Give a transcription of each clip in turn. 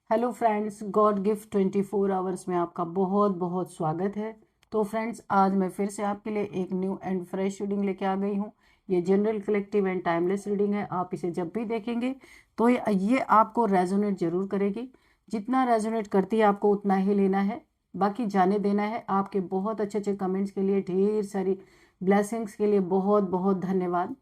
Hello friends, God gift 24 hours में आपका बहुत बहुत स्वागत है। तो फ्रेंड्स, आज मैं फिर से आपके लिए एक न्यू एंड फ्रेश रीडिंग लेके आ गई हूँ। ये general, collective and timeless reading है। आप इसे जब भी देखेंगे तो ये आपको रेजोनेट जरूर करेगी। जितना रेजोनेट करती है आपको उतना ही लेना है, बाकी जाने देना है। आपके बहुत अच्छे अच्छे कमेंट्स के लिए, ढेर सारी ब्लेसिंग्स के लिए बहुत बहुत धन्यवाद।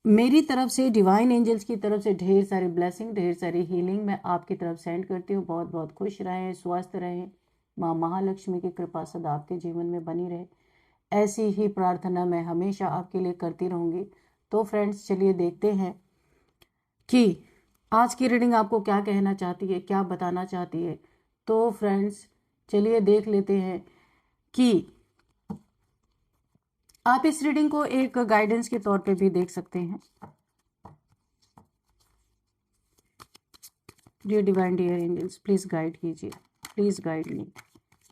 मेरी तरफ से, डिवाइन एंजल्स की तरफ से ढेर सारी ब्लेसिंग, ढेर सारी हीलिंग मैं आपकी तरफ सेंड करती हूँ। बहुत बहुत खुश रहें, स्वस्थ रहें, माँ महालक्ष्मी की कृपा सदा आपके जीवन में बनी रहे, ऐसी ही प्रार्थना मैं हमेशा आपके लिए करती रहूँगी। तो फ्रेंड्स, चलिए देखते हैं कि आज की रीडिंग आपको क्या कहना चाहती है, क्या बताना चाहती है। तो फ्रेंड्स, चलिए देख लेते हैं कि आप इस रीडिंग को एक गाइडेंस के तौर पे भी देख सकते हैं। Dear divine, dear angels, please guide कीजिए, प्लीज़ गाइड मी।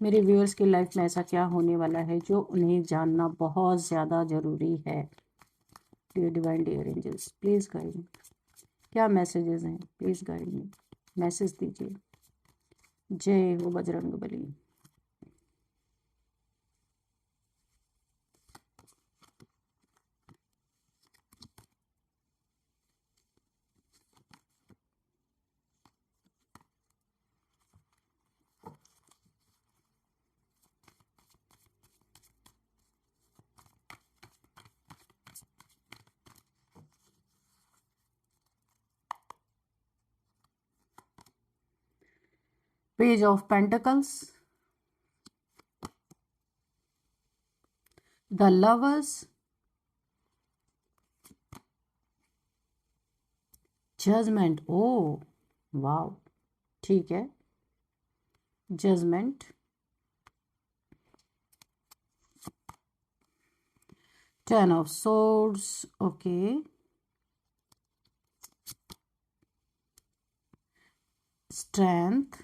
मेरे व्यूअर्स की लाइफ में ऐसा क्या होने वाला है जो उन्हें जानना बहुत ज़्यादा ज़रूरी है। Dear divine, dear angels, please guide me. क्या मैसेजेस हैं, प्लीज़ गाइड मी, मैसेज दीजिए। जय हो Bajrang Bali. Page of pentacles, the lovers, judgement. Oh wow, ठीक है, judgement, 10 of swords, okay, strength,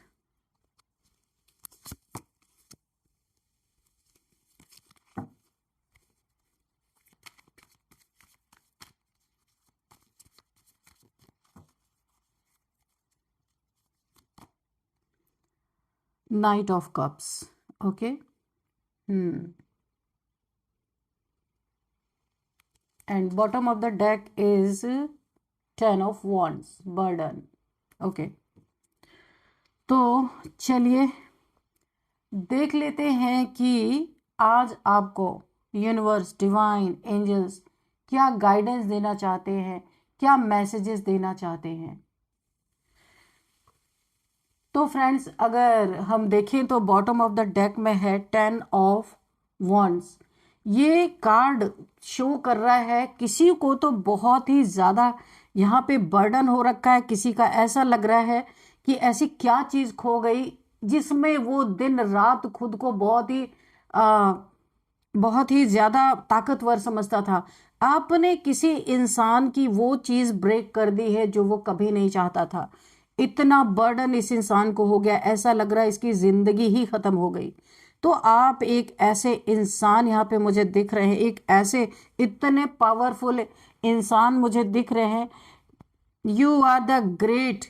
knight of cups, okay, and bottom of the deck is 10 of wands, burden, okay। तो चलिए देख लेते हैं कि आज आपको यूनिवर्स, डिवाइन एंजल्स क्या गाइडेंस देना चाहते हैं, क्या मैसेजेस देना चाहते हैं। तो फ्रेंड्स, अगर हम देखें तो बॉटम ऑफ द डेक में है 10 ऑफ वॉन्ड्स। ये कार्ड शो कर रहा है किसी को तो बहुत ही ज़्यादा यहाँ पे बर्डन हो रखा है। किसी का ऐसा लग रहा है कि ऐसी क्या चीज़ खो गई जिसमें वो दिन रात खुद को बहुत ही ज़्यादा ताकतवर समझता था। आपने किसी इंसान की वो चीज़ ब्रेक कर दी है जो वो कभी नहीं चाहता था। इतना बर्डन इस इंसान को हो गया, ऐसा लग रहा है इसकी ज़िंदगी ही ख़त्म हो गई। तो आप एक ऐसे इंसान यहाँ पे मुझे दिख रहे हैं, एक ऐसे इतने पावरफुल इंसान मुझे दिख रहे हैं। You are the great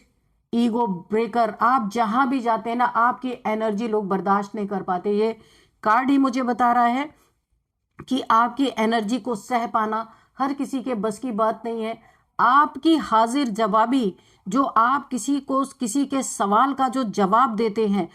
ego breaker. आप जहां भी जाते हैं ना, आपकी एनर्जी लोग बर्दाश्त नहीं कर पाते। ये कार्ड ही मुझे बता रहा है कि आपकी एनर्जी को सह पाना हर किसी के बस की बात नहीं है। आपकी हाजिर जवाबी, जो आप किसी के सवाल का जो जवाब देते हैं,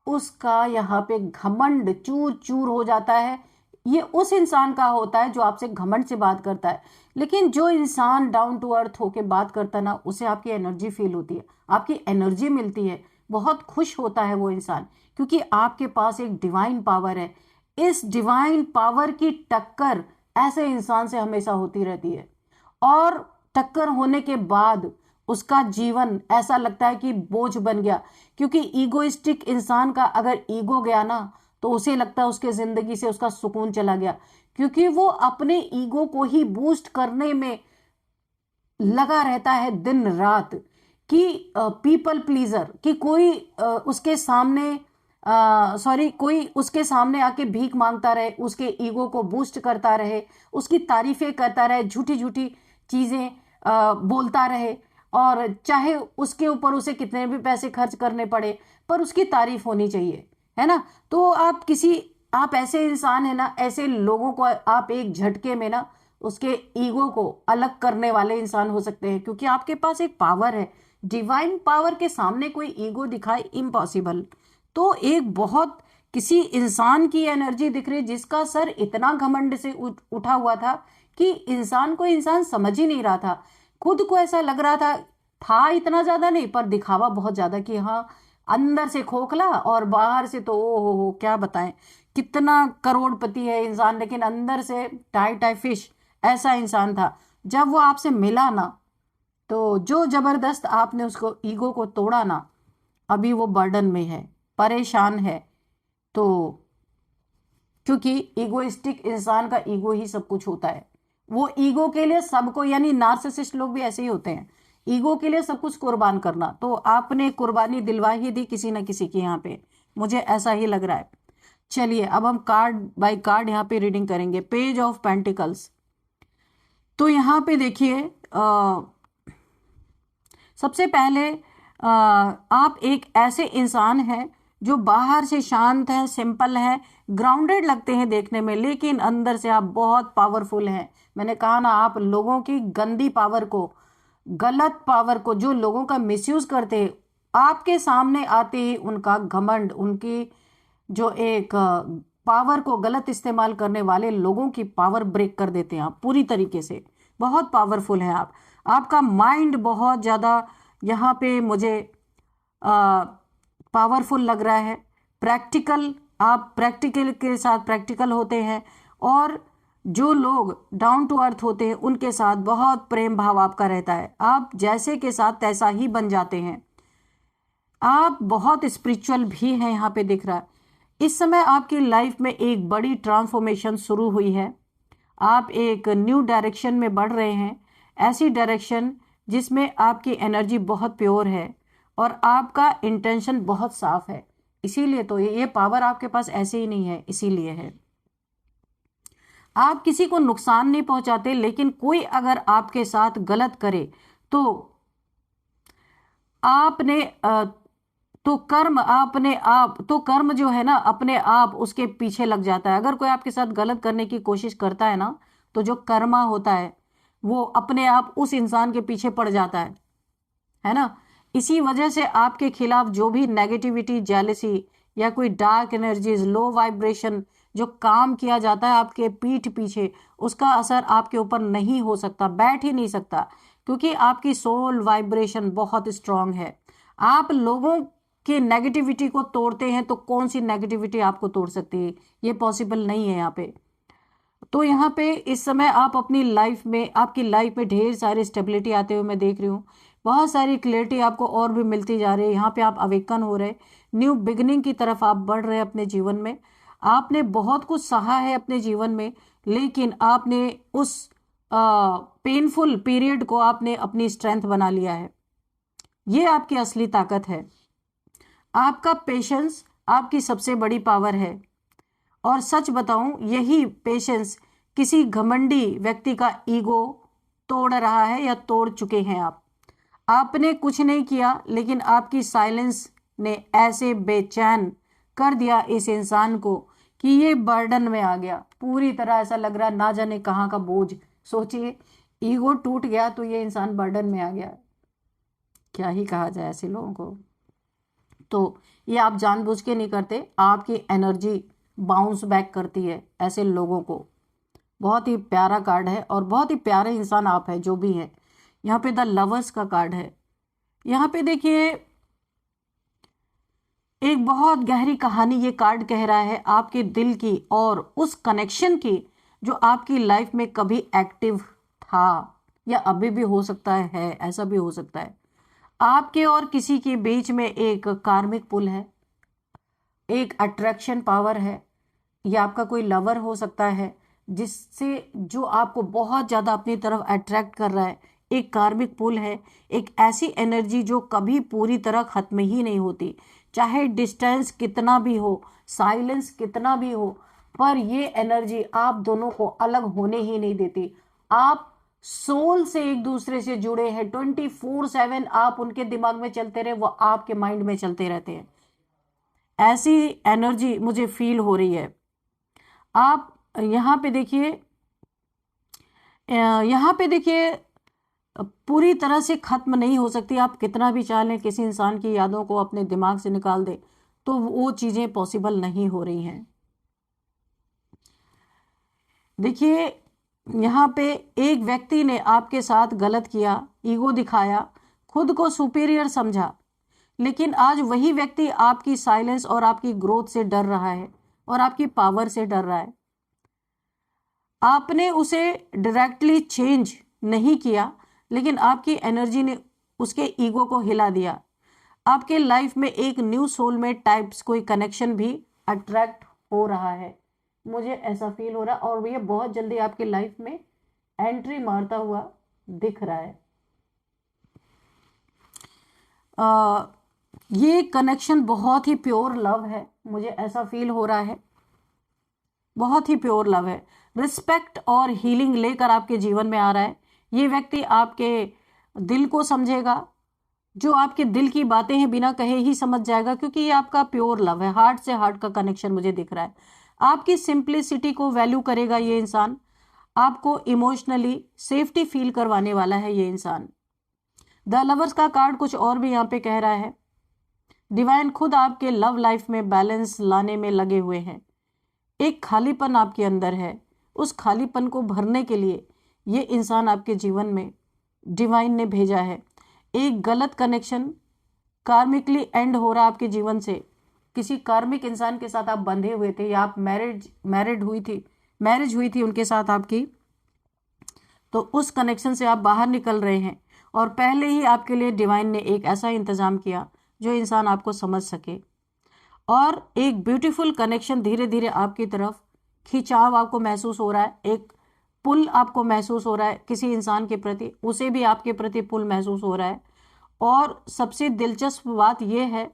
उसका यहाँ पे घमंड चूर चूर हो जाता है। ये उस इंसान का होता है जो आपसे घमंड से बात करता है। लेकिन जो इंसान डाउन टू अर्थ होके बात करता है ना, उसे आपकी एनर्जी फील होती है, आपकी एनर्जी मिलती है, बहुत खुश होता है वो इंसान, क्योंकि आपके पास एक डिवाइन पावर है। इस डिवाइन पावर की टक्कर ऐसे इंसान से हमेशा होती रहती है, और टक्कर होने के बाद उसका जीवन ऐसा लगता है कि बोझ बन गया। क्योंकि ईगोइस्टिक इंसान का अगर ईगो गया ना, तो उसे लगता है उसके जिंदगी से उसका सुकून चला गया, क्योंकि वो अपने ईगो को ही बूस्ट करने में लगा रहता है दिन रात। कि पीपल प्लीजर, कि कोई उसके सामने कोई उसके सामने आके भीख मांगता रहे, उसके ईगो को बूस्ट करता रहे, उसकी तारीफें करता रहे, झूठी झूठी चीजें बोलता रहे, और चाहे उसके ऊपर उसे कितने भी पैसे खर्च करने पड़े, पर उसकी तारीफ होनी चाहिए, है ना। तो आप ऐसे इंसान है ना, ऐसे लोगों को आप एक झटके में ना उसके ईगो को अलग करने वाले इंसान हो सकते हैं, क्योंकि आपके पास एक पावर है। डिवाइन पावर के सामने कोई ईगो दिखाए, इम्पॉसिबल। तो एक बहुत किसी इंसान की एनर्जी दिख रही जिसका सर इतना घमंड से उठा हुआ था कि इंसान को इंसान समझ ही नहीं रहा था। खुद को ऐसा लग रहा था इतना ज्यादा नहीं, पर दिखावा बहुत ज्यादा कि हाँ, अंदर से खोखला और बाहर से तो ओ हो क्या बताएं, कितना करोड़पति है इंसान, लेकिन अंदर से टाई टाई फिश, ऐसा इंसान था। जब वो आपसे मिला ना, तो जो जबरदस्त आपने उसको ईगो को तोड़ा ना, अभी वो बर्डन में है, परेशान है। तो क्योंकि ईगोइस्टिक इंसान का ईगो ही सब कुछ होता है। वो ईगो के लिए सबको, यानी नार्सिसिस्ट लोग भी ऐसे ही होते हैं, ईगो के लिए सब कुछ कुर्बान करना। तो आपने कुर्बानी दिलवा ही दी किसी ना किसी की यहाँ पे, मुझे ऐसा ही लग रहा है। चलिए अब हम कार्ड बाय कार्ड यहाँ पे रीडिंग करेंगे। Page of pentacles. तो यहाँ पे देखिए, सबसे पहले आप एक ऐसे इंसान हैं जो बाहर से शांत है, सिंपल है, ग्राउंडेड लगते हैं देखने में, लेकिन अंदर से आप बहुत पावरफुल हैं। मैंने कहा ना, आप लोगों की गंदी पावर को, गलत पावर को, जो लोगों का मिसयूज करते हैं, आपके सामने आते ही उनका घमंड, उनकी जो एक पावर को गलत इस्तेमाल करने वाले लोगों की पावर ब्रेक कर देते हैं आप पूरी तरीके से। बहुत पावरफुल हैं आप। आपका माइंड बहुत ज़्यादा यहाँ पे मुझे पावरफुल लग रहा है। प्रैक्टिकल, आप प्रैक्टिकल के साथ प्रैक्टिकल होते हैं, और जो लोग डाउन टू अर्थ होते हैं उनके साथ बहुत प्रेम भाव आपका रहता है। आप जैसे के साथ तैसा ही बन जाते हैं। आप बहुत स्पिरिचुअल भी हैं, यहाँ पे दिख रहा है। इस समय आपकी लाइफ में एक बड़ी ट्रांसफॉर्मेशन शुरू हुई है। आप एक न्यू डायरेक्शन में बढ़ रहे हैं, ऐसी डायरेक्शन जिसमें आपकी एनर्जी बहुत प्योर है और आपका इंटेंशन बहुत साफ है। इसीलिए तो ये पावर आपके पास ऐसे ही नहीं है, इसीलिए है। आप किसी को नुकसान नहीं पहुंचाते, लेकिन कोई अगर आपके साथ गलत करे तो आपने तो कर्म जो है ना, अपने आप उसके पीछे लग जाता है। अगर कोई आपके साथ गलत करने की कोशिश करता है ना, तो जो कर्मा होता है वो अपने आप उस इंसान के पीछे पड़ जाता है ना। इसी वजह से आपके खिलाफ जो भी नेगेटिविटी, जेलसी या कोई डार्क एनर्जीज, लो वाइब्रेशन जो काम किया जाता है आपके पीठ पीछे, उसका असर आपके ऊपर नहीं हो सकता, बैठ ही नहीं सकता, क्योंकि आपकी सोल वाइब्रेशन बहुत स्ट्रांग है। आप लोगों के नेगेटिविटी को तोड़ते हैं, तो कौन सी नेगेटिविटी आपको तोड़ सकती है? ये पॉसिबल नहीं है यहाँ पे। तो यहाँ पे इस समय आप अपनी लाइफ में, आपकी लाइफ में ढेर सारी स्टेबिलिटी आते हुए मैं देख रही हूँ। बहुत सारी क्लियरिटी आपको और भी मिलती जा रही है। यहाँ पे आप अवेकन हो रहे, न्यू बिगिनिंग की तरफ आप बढ़ रहे हैं अपने जीवन में। आपने बहुत कुछ सहा है अपने जीवन में, लेकिन आपने उस पेनफुल पीरियड को आपने अपनी स्ट्रेंथ बना लिया है। ये आपकी असली ताकत है। आपका पेशेंस आपकी सबसे बड़ी पावर है। और सच बताऊं, यही पेशेंस किसी घमंडी व्यक्ति का ईगो तोड़ रहा है या तोड़ चुके हैं आप। आपने कुछ नहीं किया, लेकिन आपकी साइलेंस ने ऐसे बेचैन कर दिया इस इंसान को कि ये बर्डन में आ गया पूरी तरह। ऐसा लग रहा है ना जाने कहाँ का बोझ। सोचिए, ईगो टूट गया तो ये इंसान बर्डन में आ गया। क्या ही कहा जाए ऐसे लोगों को। तो ये आप जानबूझ के नहीं करते, आपकी एनर्जी बाउंस बैक करती है ऐसे लोगों को। बहुत ही प्यारा कार्ड है और बहुत ही प्यारे इंसान आप हैं जो भी हैं। यहाँ पे द लवर्स का कार्ड है। यहाँ पे देखिए, एक बहुत गहरी कहानी ये कार्ड कह रहा है आपके दिल की और उस कनेक्शन की जो आपकी लाइफ में कभी एक्टिव था या अभी भी हो सकता है, ऐसा भी हो सकता है। आपके और किसी के बीच में एक कार्मिक पुल है, एक अट्रैक्शन पावर है। या आपका कोई लवर हो सकता है जिससे, जो आपको बहुत ज़्यादा अपनी तरफ अट्रैक्ट कर रहा है। एक कार्मिक पुल है, एक ऐसी एनर्जी जो कभी पूरी तरह खत्म ही नहीं होती, चाहे डिस्टेंस कितना भी हो, साइलेंस कितना भी हो, पर ये एनर्जी आप दोनों को अलग होने ही नहीं देती। आप सोल से एक दूसरे से जुड़े हैं, 24/7 आप उनके दिमाग में चलते रहे, वो आपके माइंड में चलते रहते हैं। ऐसी एनर्जी मुझे फील हो रही है। आप यहाँ पे देखिए, यहाँ पे देखिए, पूरी तरह से खत्म नहीं हो सकती। आप कितना भी चाह लें किसी इंसान की यादों को अपने दिमाग से निकाल दे, तो वो चीजें पॉसिबल नहीं हो रही हैं। देखिए, यहाँ पे एक व्यक्ति ने आपके साथ गलत किया, ईगो दिखाया, खुद को सुपीरियर समझा, लेकिन आज वही व्यक्ति आपकी साइलेंस और आपकी ग्रोथ से डर रहा है और आपकी पावर से डर रहा है। आपने उसे डायरेक्टली चेंज नहीं किया, लेकिन आपकी एनर्जी ने उसके ईगो को हिला दिया। आपके लाइफ में एक न्यू सोलमेट टाइप्स कोई कनेक्शन भी अट्रैक्ट हो रहा है, मुझे ऐसा फील हो रहा है, और ये बहुत जल्दी आपकी लाइफ में एंट्री मारता हुआ दिख रहा है। ये कनेक्शन बहुत ही प्योर लव है, मुझे ऐसा फील हो रहा है, बहुत ही प्योर लव है। रिस्पेक्ट और हीलिंग लेकर आपके जीवन में आ रहा है। ये व्यक्ति आपके दिल को समझेगा, जो आपके दिल की बातें हैं बिना कहे ही समझ जाएगा, क्योंकि ये आपका प्योर लव है, हार्ट से हार्ट का कनेक्शन मुझे दिख रहा है। आपकी सिंप्लिसिटी को वैल्यू करेगा ये इंसान, आपको इमोशनली सेफ्टी फील करवाने वाला है ये इंसान। द लवर्स का कार्ड कुछ और भी यहाँ पे कह रहा है। डिवाइन खुद आपके लव लाइफ में बैलेंस लाने में लगे हुए हैं। एक खालीपन आपके अंदर है, उस खालीपन को भरने के लिए ये इंसान आपके जीवन में डिवाइन ने भेजा है। एक गलत कनेक्शन कार्मिकली एंड हो रहा आपके जीवन से, किसी कार्मिक इंसान के साथ आप बंधे हुए थे, या आप मैरिज हुई थी उनके साथ आपकी, तो उस कनेक्शन से आप बाहर निकल रहे हैं, और पहले ही आपके लिए डिवाइन ने एक ऐसा इंतजाम किया जो इंसान आपको समझ सके, और एक ब्यूटीफुल कनेक्शन धीरे धीरे आपकी तरफ खिंचाव आपको महसूस हो रहा है, एक पुल आपको महसूस हो रहा है किसी इंसान के प्रति, उसे भी आपके प्रति पुल महसूस हो रहा है। और सबसे दिलचस्प बात यह है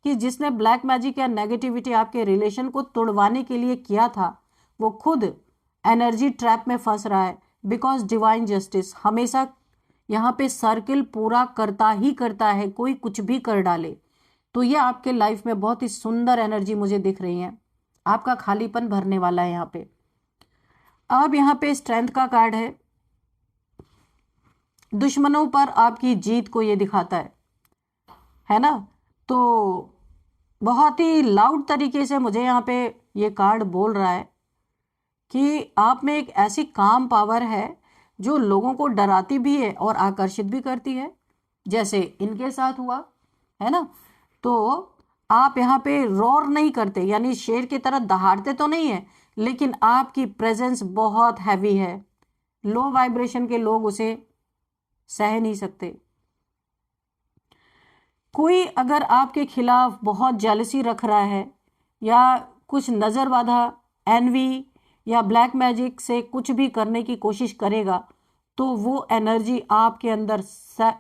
कि जिसने ब्लैक मैजिक या नेगेटिविटी आपके रिलेशन को तोड़वाने के लिए किया था, वो खुद एनर्जी ट्रैप में फंस रहा है, बिकॉज डिवाइन जस्टिस हमेशा यहाँ पे सर्किल पूरा करता ही करता है, कोई कुछ भी कर डाले। तो ये आपके लाइफ में बहुत ही सुंदर एनर्जी मुझे दिख रही है, आपका खालीपन भरने वाला है यहाँ पे। अब यहाँ पे स्ट्रेंथ का कार्ड है। दुश्मनों पर आपकी जीत को ये दिखाता है ना। तो बहुत ही लाउड तरीके से मुझे यहाँ पे ये कार्ड बोल रहा है कि आप में एक ऐसी काम पावर है जो लोगों को डराती भी है और आकर्षित भी करती है, जैसे इनके साथ हुआ है ना। तो आप यहाँ पे रोर नहीं करते, यानी शेर की तरह दहाड़ते तो नहीं है, लेकिन आपकी प्रेजेंस बहुत हैवी है। लो वाइब्रेशन के लोग उसे सह नहीं सकते। कोई अगर आपके खिलाफ बहुत जेलसी रख रहा है, या कुछ नजर बाधा, एनवी या ब्लैक मैजिक से कुछ भी करने की कोशिश करेगा, तो वो एनर्जी आपके अंदर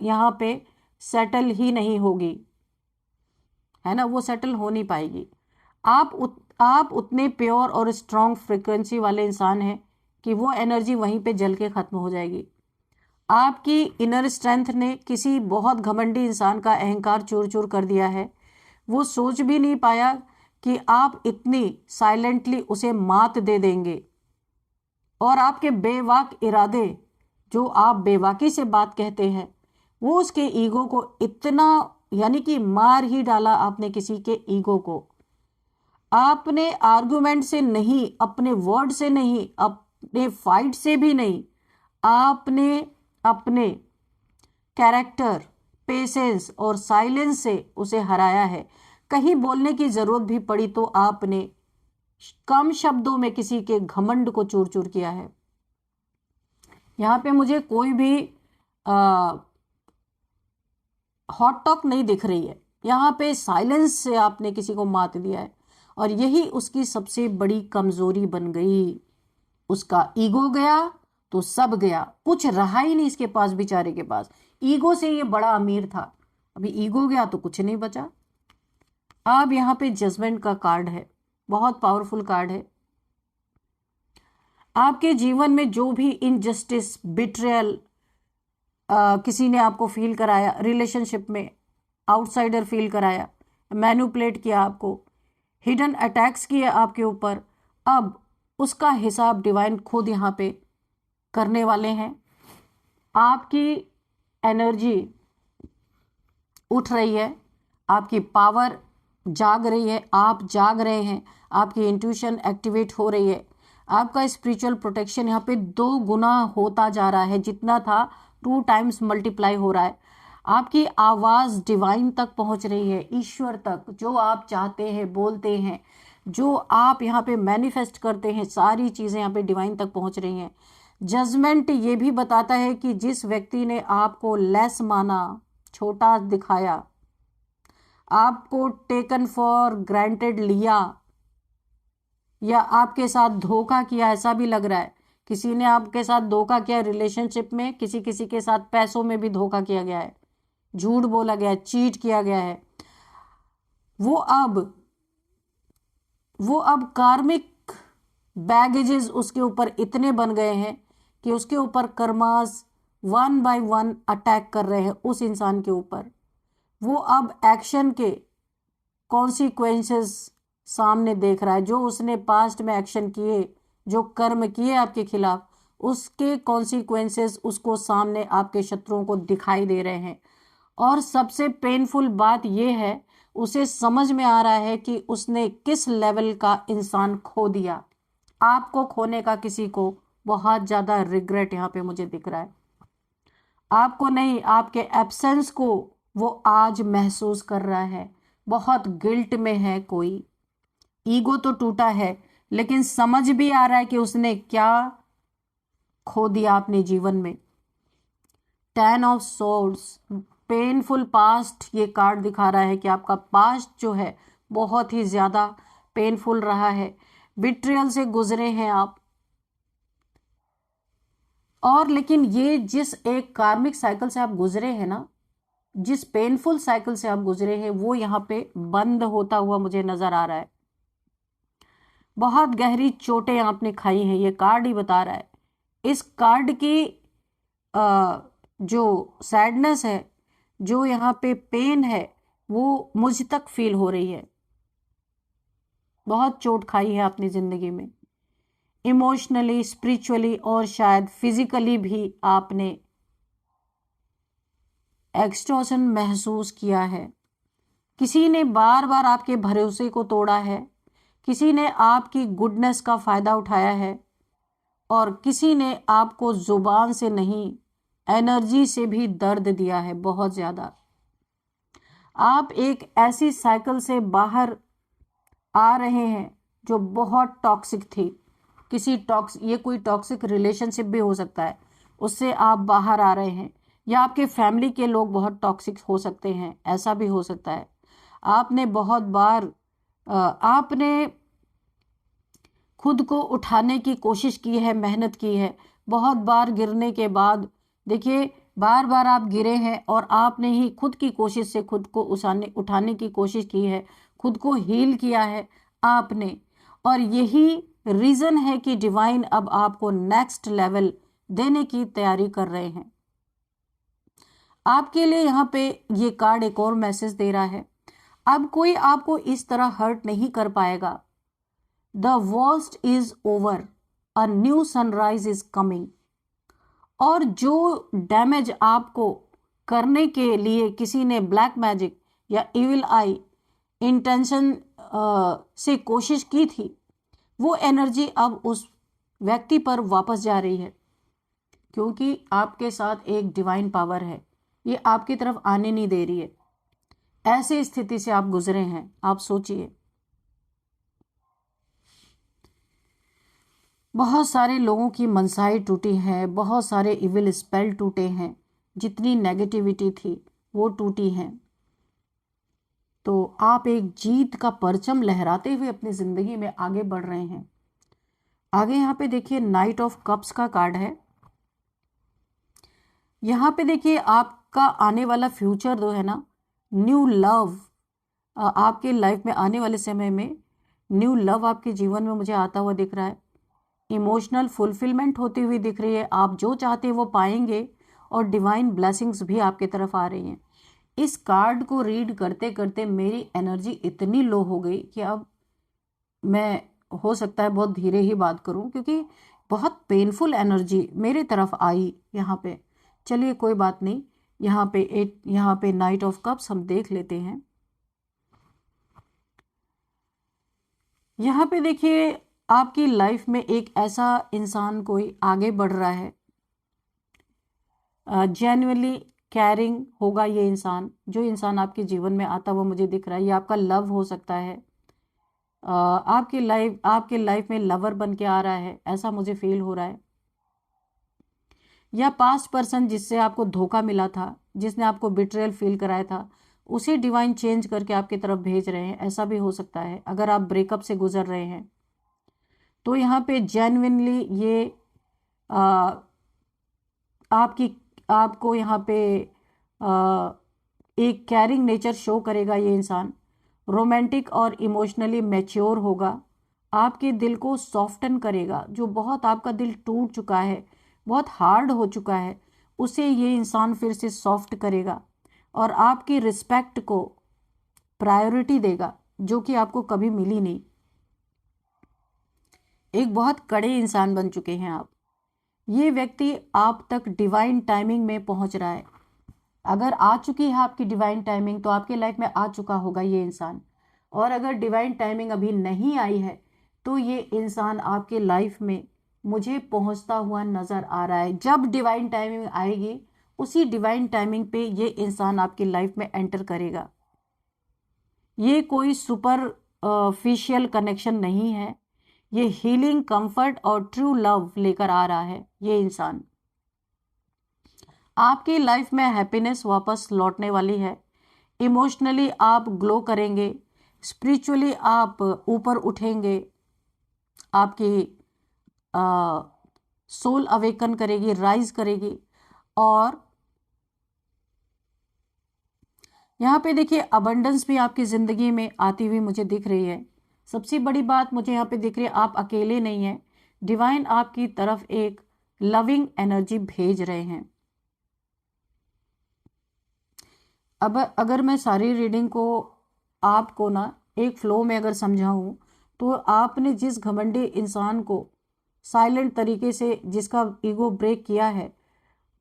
यहाँ पे सेटल ही नहीं होगी, है ना, वो सेटल हो नहीं पाएगी। आप उतने प्योर और स्ट्रॉन्ग फ्रिक्वेंसी वाले इंसान हैं कि वो एनर्जी वहीं पे जल के खत्म हो जाएगी। आपकी इनर स्ट्रेंथ ने किसी बहुत घमंडी इंसान का अहंकार चूर चूर कर दिया है। वो सोच भी नहीं पाया कि आप इतनी साइलेंटली उसे मात दे देंगे, और आपके बेवाक इरादे, जो आप बेवाकी से बात कहते हैं, वो उसके ईगो को इतना, यानी कि मार ही डाला आपने किसी के ईगो को। आपने आर्गुमेंट से नहीं, अपने वर्ड से नहीं, अपने फाइट से भी नहीं, आपने अपने कैरेक्टर, पेशेंस और साइलेंस से उसे हराया है। कहीं बोलने की जरूरत भी पड़ी तो आपने कम शब्दों में किसी के घमंड को चूर चूर किया है। यहाँ पे मुझे कोई भी हॉट टॉक नहीं दिख रही है, यहाँ पे साइलेंस से आपने किसी को मात दिया है, और यही उसकी सबसे बड़ी कमजोरी बन गई। उसका ईगो गया तो सब गया, कुछ रहा ही नहीं इसके पास, बेचारे के पास। ईगो से ये बड़ा अमीर था, अभी ईगो गया तो कुछ नहीं बचा। अब यहाँ पे जजमेंट का कार्ड है, बहुत पावरफुल कार्ड है। आपके जीवन में जो भी इनजस्टिस, बिट्रेयल, किसी ने आपको फील कराया, रिलेशनशिप में आउटसाइडर फील कराया, मैनिपुलेट किया आपको, हिडन अटैक्स किए आपके ऊपर, अब उसका हिसाब डिवाइन खुद यहाँ पे करने वाले हैं। आपकी एनर्जी उठ रही है, आपकी पावर जाग रही है, आप जाग रहे हैं, आपकी इंट्यूशन एक्टिवेट हो रही है, आपका स्पिरिचुअल प्रोटेक्शन यहाँ पे 2 गुना होता जा रहा है, जितना था 2 टाइम्स मल्टीप्लाई हो रहा है। आपकी आवाज़ डिवाइन तक पहुँच रही है, ईश्वर तक। जो आप चाहते हैं, बोलते हैं, जो आप यहाँ पे मैनिफेस्ट करते हैं, सारी चीज़ें यहाँ पे डिवाइन तक पहुँच रही हैं। जजमेंट ये भी बताता है कि जिस व्यक्ति ने आपको लेस माना, छोटा दिखाया, आपको टेकन फॉर ग्रांटेड लिया, या आपके साथ धोखा किया, ऐसा भी लग रहा है किसी ने आपके साथ धोखा किया रिलेशनशिप में, किसी किसी के साथ पैसों में भी धोखा किया गया है, झूठ बोला गया है, चीट किया गया है। वो अब कार्मिक बैगेजेस उसके ऊपर इतने बन गए हैं कि उसके ऊपर कर्मास 1 बाय 1 अटैक कर रहे हैं उस इंसान के ऊपर। वो अब एक्शन के कॉन्सिक्वेंसेस सामने देख रहा है, जो उसने पास्ट में एक्शन किए, जो कर्म किए आपके खिलाफ, उसके कॉन्सिक्वेंसेस उसको सामने आपके शत्रुओं को दिखाई दे रहे हैं। और सबसे पेनफुल बात यह है, उसे समझ में आ रहा है कि उसने किस लेवल का इंसान खो दिया। आपको खोने का किसी को बहुत ज़्यादा रिग्रेट यहाँ पे मुझे दिख रहा है। आपको नहीं, आपके एब्सेंस को वो आज महसूस कर रहा है, बहुत गिल्ट में है। कोई ईगो तो टूटा है, लेकिन समझ भी आ रहा है कि उसने क्या खो दिया अपने जीवन में। 10 ऑफ सोर्ड्स, पेनफुल पास्ट, ये कार्ड दिखा रहा है कि आपका पास्ट जो है बहुत ही ज़्यादा पेनफुल रहा है, बिट्रियल से गुजरे हैं आप। और लेकिन ये जिस एक कार्मिक साइकिल से आप गुजरे हैं ना, जिस पेनफुल साइकिल से आप गुजरे हैं, वो यहाँ पे बंद होता हुआ मुझे नजर आ रहा है। बहुत गहरी चोटें आपने खाई हैं, ये कार्ड ही बता रहा है। इस कार्ड की जो सैडनेस है, जो यहाँ पे पेन है, वो मुझ तक फील हो रही है। बहुत चोट खाई है आपने जिंदगी में, इमोशनली, स्पिरिचुअली और शायद फिजिकली भी आपने एक्सटॉर्शन महसूस किया है। किसी ने बार बार आपके भरोसे को तोड़ा है, किसी ने आपकी गुडनेस का फायदा उठाया है, और किसी ने आपको जुबान से नहीं, एनर्जी से भी दर्द दिया है बहुत ज्यादा। आप एक ऐसी साइकिल से बाहर आ रहे हैं जो बहुत टॉक्सिक थी। ये कोई टॉक्सिक रिलेशनशिप भी हो सकता है, उससे आप बाहर आ रहे हैं, या आपके फैमिली के लोग बहुत टॉक्सिक हो सकते हैं, ऐसा भी हो सकता है। आपने बहुत बार आपने खुद को उठाने की कोशिश की है, मेहनत की है। बहुत बार गिरने के बाद, देखिए, बार बार आप गिरे हैं और आपने ही खुद की कोशिश से खुद को उठाने की कोशिश की है, खुद को हील किया है आपने। और यही रीजन है कि डिवाइन अब आपको नेक्स्ट लेवल देने की तैयारी कर रहे हैं। आपके लिए यहाँ पे ये कार्ड एक और मैसेज दे रहा है, अब कोई आपको इस तरह हर्ट नहीं कर पाएगा। The worst is over, a new sunrise is coming. और जो डैमेज आपको करने के लिए किसी ने ब्लैक मैजिक या इविल आई इंटेंशन से कोशिश की थी, वो एनर्जी अब उस व्यक्ति पर वापस जा रही है, क्योंकि आपके साथ एक डिवाइन पावर है, ये आपकी तरफ आने नहीं दे रही है। ऐसी स्थिति से आप गुजरे हैं, आप सोचिए। बहुत सारे लोगों की मनसाई टूटी है, बहुत सारे इविल स्पेल टूटे हैं, जितनी नेगेटिविटी थी वो टूटी हैं। तो आप एक जीत का परचम लहराते हुए अपनी जिंदगी में आगे बढ़ रहे हैं। आगे यहाँ पे देखिए, नाइट ऑफ कप्स का कार्ड है। यहाँ पे देखिए, आपका आने वाला फ्यूचर जो है ना, न्यू लव, आपके लाइफ में आने वाले समय में न्यू लव आपके जीवन में मुझे आता हुआ दिख रहा है। इमोशनल फुलफिलमेंट होती हुई दिख रही है, आप जो चाहते हैं वो पाएंगे, और डिवाइन ब्लेसिंग्स भी आपके तरफ आ रही हैं। इस कार्ड को रीड करते करते मेरी एनर्जी इतनी लो हो गई कि अब मैं, हो सकता है, बहुत धीरे ही बात करूं, क्योंकि बहुत पेनफुल एनर्जी मेरे तरफ आई यहाँ पे। चलिए कोई बात नहीं, यहाँ पे नाइट ऑफ कप्स हम देख लेते हैं। यहाँ पे देखिए, आपकी लाइफ में एक ऐसा इंसान कोई आगे बढ़ रहा है, जेन्युइनली कैरिंग होगा ये इंसान। जो इंसान आपके जीवन में आता हुआ मुझे दिख रहा है, ये आपका लव हो सकता है, आपके लाइफ में लवर बन के आ रहा है, ऐसा मुझे फील हो रहा है। या पास्ट पर्सन जिससे आपको धोखा मिला था, जिसने आपको बिट्रेयल फील कराया था, उसे डिवाइन चेंज करके आपकी तरफ भेज रहे हैं, ऐसा भी हो सकता है। अगर आप ब्रेकअप से गुजर रहे हैं तो यहाँ पे जेन्युइनली ये आ, आपको यहाँ पे एक कैरिंग नेचर शो करेगा। ये इंसान रोमांटिक और इमोशनली मैच्योर होगा, आपके दिल को सॉफ्टन करेगा। जो बहुत आपका दिल टूट चुका है, बहुत हार्ड हो चुका है, उसे ये इंसान फिर से सॉफ्ट करेगा और आपकी रिस्पेक्ट को प्रायोरिटी देगा, जो कि आपको कभी मिली नहीं। एक बहुत कड़े इंसान बन चुके हैं आप। ये व्यक्ति आप तक डिवाइन टाइमिंग में पहुंच रहा है। अगर आ चुकी है आपकी डिवाइन टाइमिंग, तो आपके लाइफ में आ चुका होगा ये इंसान। और अगर डिवाइन टाइमिंग अभी नहीं आई है, तो ये इंसान आपके लाइफ में मुझे पहुंचता हुआ नजर आ रहा है। जब डिवाइन टाइमिंग आएगी, उसी डिवाइन टाइमिंग पे ये इंसान आपकी लाइफ में एंटर करेगा। ये कोई सुपरफिशियल कनेक्शन नहीं है, ये हीलिंग, कंफर्ट और ट्रू लव लेकर आ रहा है। ये इंसान आपकी लाइफ में हैप्पीनेस वापस लौटने वाली है। इमोशनली आप ग्लो करेंगे, स्पिरिचुअली आप ऊपर उठेंगे, आपकी सोल अवेकन करेगी, राइज करेगी। और यहाँ पे देखिए, अबंडेंस भी आपकी जिंदगी में आती हुई मुझे दिख रही है। सबसे बड़ी बात मुझे यहाँ पे दिख रही है, आप अकेले नहीं हैं। डिवाइन आपकी तरफ एक लविंग एनर्जी भेज रहे हैं। अब अगर मैं सारी रीडिंग को आपको ना एक फ्लो में अगर समझाऊं, तो आपने जिस घमंडी इंसान को साइलेंट तरीके से, जिसका ईगो ब्रेक किया है,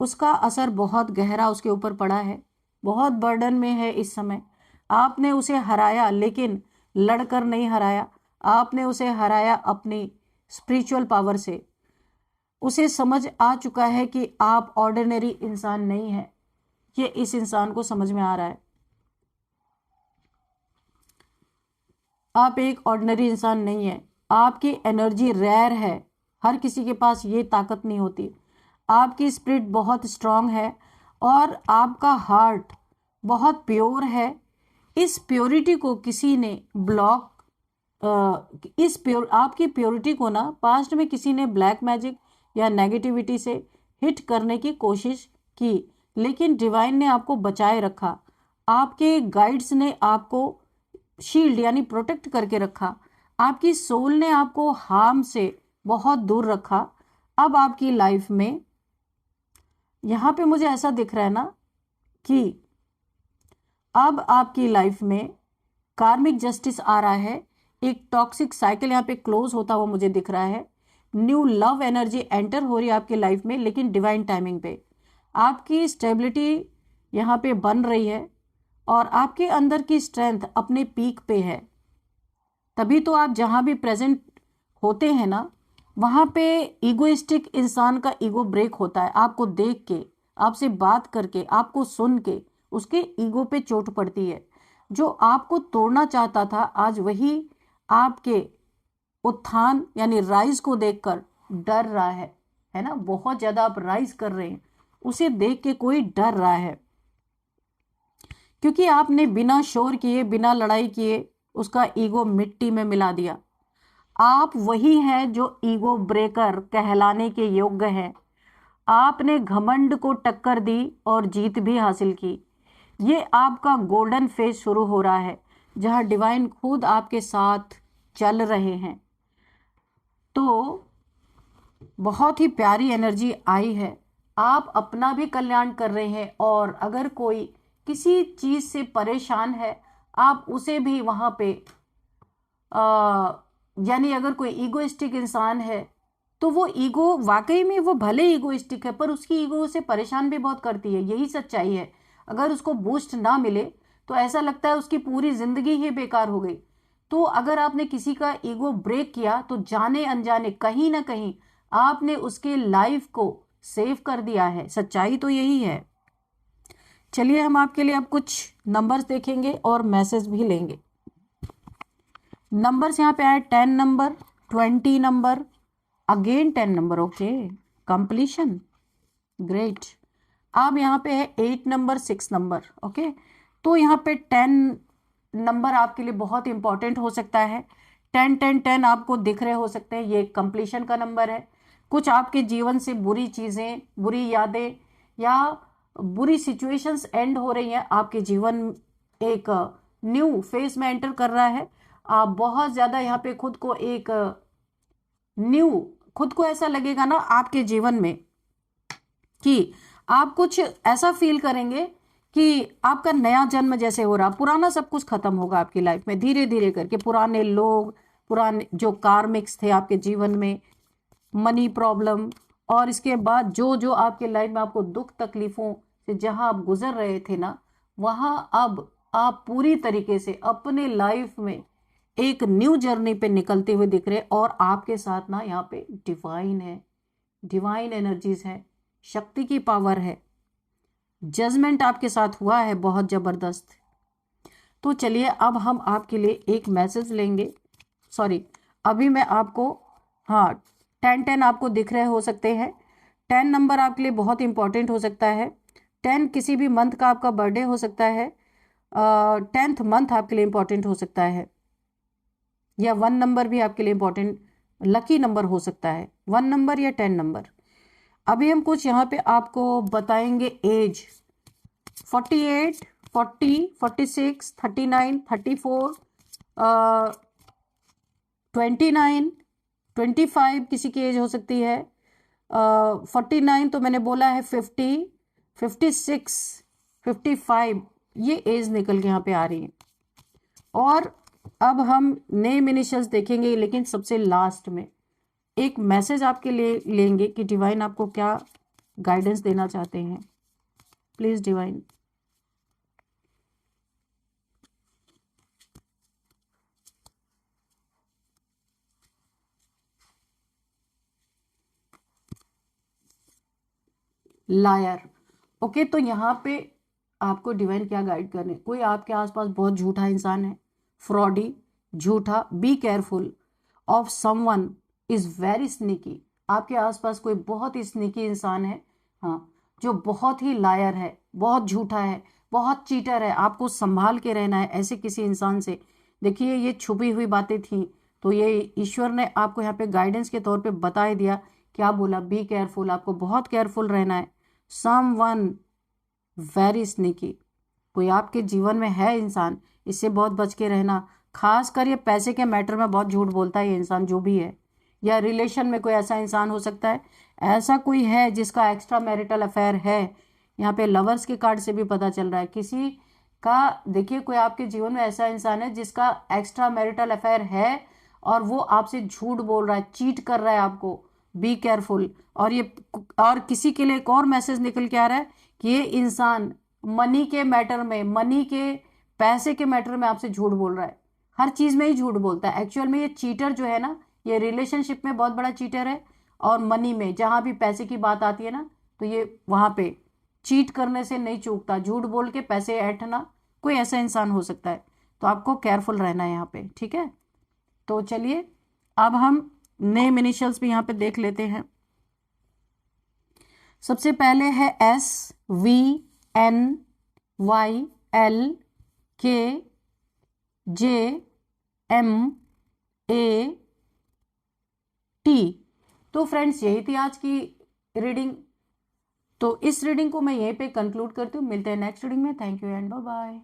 उसका असर बहुत गहरा उसके ऊपर पड़ा है, बहुत बर्डन में है इस समय। आपने उसे हराया, लेकिन लड़कर नहीं हराया, आपने उसे हराया अपनी स्पिरिचुअल पावर से। उसे समझ आ चुका है कि आप ऑर्डिनरी इंसान नहीं है। ये इस इंसान को समझ में आ रहा है, आप एक ऑर्डिनरी इंसान नहीं है। आपकी एनर्जी रेयर है, हर किसी के पास ये ताकत नहीं होती। आपकी स्पिरिट बहुत स्ट्रांग है और आपका हार्ट बहुत प्योर है। इस प्योरिटी को किसी ने आपकी प्योरिटी को ना पास्ट में किसी ने ब्लैक मैजिक या नेगेटिविटी से हिट करने की कोशिश की, लेकिन डिवाइन ने आपको बचाए रखा। आपके गाइड्स ने आपको शील्ड यानी प्रोटेक्ट करके रखा। आपकी सोल ने आपको हार्म से बहुत दूर रखा। अब आपकी लाइफ में यहाँ पे मुझे ऐसा दिख रहा है ना कि अब आपकी लाइफ में कार्मिक जस्टिस आ रहा है। एक टॉक्सिक साइकिल यहाँ पे क्लोज होता हुआ मुझे दिख रहा है। न्यू लव एनर्जी एंटर हो रही है आपकी लाइफ में, लेकिन डिवाइन टाइमिंग पे। आपकी स्टेबिलिटी यहाँ पे बन रही है और आपके अंदर की स्ट्रेंथ अपने पीक पे है। तभी तो आप जहाँ भी प्रेजेंट होते हैं ना, वहाँ पे ईगोइस्टिक इंसान का ईगो ब्रेक होता है। आपको देख के, आपसे बात करके, आपको सुन के उसके ईगो पे चोट पड़ती है। जो आपको तोड़ना चाहता था, आज वही आपके उत्थान यानी राइज को देखकर डर रहा है ना। बहुत ज्यादा आप राइज कर रहे हैं, उसे देख के कोई डर रहा है, क्योंकि आपने बिना शोर किए, बिना लड़ाई किए उसका ईगो मिट्टी में मिला दिया। आप वही हैं जो ईगो ब्रेकर कहलाने के योग्य हैं। आपने घमंड को टक्कर दी और जीत भी हासिल की। ये आपका गोल्डन फेज शुरू हो रहा है, जहां डिवाइन खुद आपके साथ चल रहे हैं। तो बहुत ही प्यारी एनर्जी आई है। आप अपना भी कल्याण कर रहे हैं, और अगर कोई किसी चीज से परेशान है आप उसे भी वहां पे यानी अगर कोई ईगोइस्टिक इंसान है तो वो ईगो वाकई में वो भले ईगोइस्टिक है पर उसकी ईगो उसे परेशान भी बहुत करती है, यही सच्चाई है। अगर उसको बूस्ट ना मिले तो ऐसा लगता है उसकी पूरी जिंदगी ही बेकार हो गई। तो अगर आपने किसी का ईगो ब्रेक किया तो जाने अनजाने कहीं ना कहीं आपने उसके लाइफ को सेव कर दिया है, सच्चाई तो यही है। चलिए हम आपके लिए अब कुछ नंबर्स देखेंगे और मैसेज भी लेंगे। नंबर्स यहाँ पे आए 10 number, 20 number, again 10 number, okay, completion, great. अब यहाँ पे है 8 नंबर, 6 नंबर, ओके। तो यहाँ पे 10 नंबर आपके लिए बहुत इंपॉर्टेंट हो सकता है। 10 10 10 आपको दिख रहे हो सकते हैं, ये कंप्लीशन का नंबर है। कुछ आपके जीवन से बुरी चीजें, बुरी यादें या बुरी सिचुएशंस एंड हो रही हैं, आपके जीवन एक न्यू फेज में एंटर कर रहा है। आप बहुत ज्यादा यहाँ पे खुद को एक न्यू, खुद को ऐसा लगेगा ना आपके जीवन में कि आप कुछ ऐसा फील करेंगे कि आपका नया जन्म जैसे हो रहा, पुराना सब कुछ खत्म होगा आपकी लाइफ में धीरे धीरे करके। पुराने लोग, पुराने जो कार्मिक्स थे आपके जीवन में, मनी प्रॉब्लम, और इसके बाद जो जो आपके लाइफ में आपको दुख तकलीफों से जहां आप गुजर रहे थे ना, वहां अब आप पूरी तरीके से अपने लाइफ में एक न्यू जर्नी पे निकलते हुए दिख रहे। और आपके साथ ना यहाँ पे डिवाइन है, डिवाइन एनर्जीज है, शक्ति की पावर है, जजमेंट आपके साथ हुआ है बहुत जबरदस्त। तो चलिए अब हम आपके लिए एक मैसेज लेंगे। सॉरी, अभी मैं आपको, हाँ, 10 10 आपको दिख रहे हो सकते हैं। 10 नंबर आपके लिए बहुत इंपॉर्टेंट हो सकता है। 10 किसी भी मंथ का आपका बर्थडे हो सकता है। 10th मंथ आपके लिए इंपॉर्टेंट हो सकता है, या 1 नंबर भी आपके लिए इंपॉर्टेंट लकी नंबर हो सकता है, 1 नंबर या 10 नंबर। अभी हम कुछ यहाँ पे आपको बताएंगे एज। 48, 40, 46, 39, 34, 29, 25 किसी की एज हो सकती है। 49 तो मैंने बोला है, 50, 56, 55 ये एज निकल के यहाँ पे आ रही है। और अब हम नेम इनिशियल्स देखेंगे, लेकिन सबसे लास्ट में एक मैसेज आपके लिए लेंगे कि डिवाइन आपको क्या गाइडेंस देना चाहते हैं। Please divine. Liar, okay. तो यहाँ पे आपको डिवाइन क्या गाइड करने, कोई आपके आसपास बहुत झूठा इंसान है, फ्रॉडी, झूठा। Be careful of someone is very sneaky. आपके आसपास कोई बहुत ही स्नीकी इंसान है, हाँ, जो बहुत ही लायर है, बहुत झूठा है, बहुत चीटर है। आपको संभाल के रहना है ऐसे किसी इंसान से। देखिए ये छुपी हुई बातें थी, तो ये ईश्वर ने आपको यहाँ पे गाइडेंस के तौर पे बता ही दिया। क्या बोला? बी केयरफुल, आपको बहुत केयरफुल रहना है। समवन वेरी स्नीकी, कोई आपके जीवन में है इंसान, इससे बहुत बच के रहना। खासकर ये पैसे के मैटर में बहुत झूठ बोलता है ये इंसान जो भी है, या रिलेशन में कोई ऐसा इंसान हो सकता है, ऐसा कोई है जिसका एक्स्ट्रा मैरिटल अफेयर है। यहाँ पे लवर्स के कार्ड से भी पता चल रहा है किसी का। देखिए कोई आपके जीवन में ऐसा इंसान है जिसका एक्स्ट्रा मैरिटल अफेयर है और वो आपसे झूठ बोल रहा है, चीट कर रहा है आपको। Be careful. और ये, और किसी के लिए एक और मैसेज निकल के आ रहा है कि ये इंसान मनी के मैटर में, मनी के पैसे के मैटर में आपसे झूठ बोल रहा है। हर चीज में ही झूठ बोलता है। एक्चुअल में ये चीटर जो है ना, ये रिलेशनशिप में बहुत बड़ा चीटर है, और मनी में जहां भी पैसे की बात आती है ना, तो ये वहां पे चीट करने से नहीं चूकता, झूठ बोल के पैसे ऐंठना। कोई ऐसा इंसान हो सकता है, तो आपको केयरफुल रहना है यहाँ पे, ठीक है। तो चलिए अब हम नेम इनिशियल्स भी यहाँ पे देख लेते हैं। सबसे पहले है SVNYLKJMAT। तो फ्रेंड्स यही थी आज की रीडिंग। तो इस रीडिंग को मैं यहीं पे कंक्लूड करती हूँ। मिलते हैं नेक्स्ट रीडिंग में। Thank you and bye bye.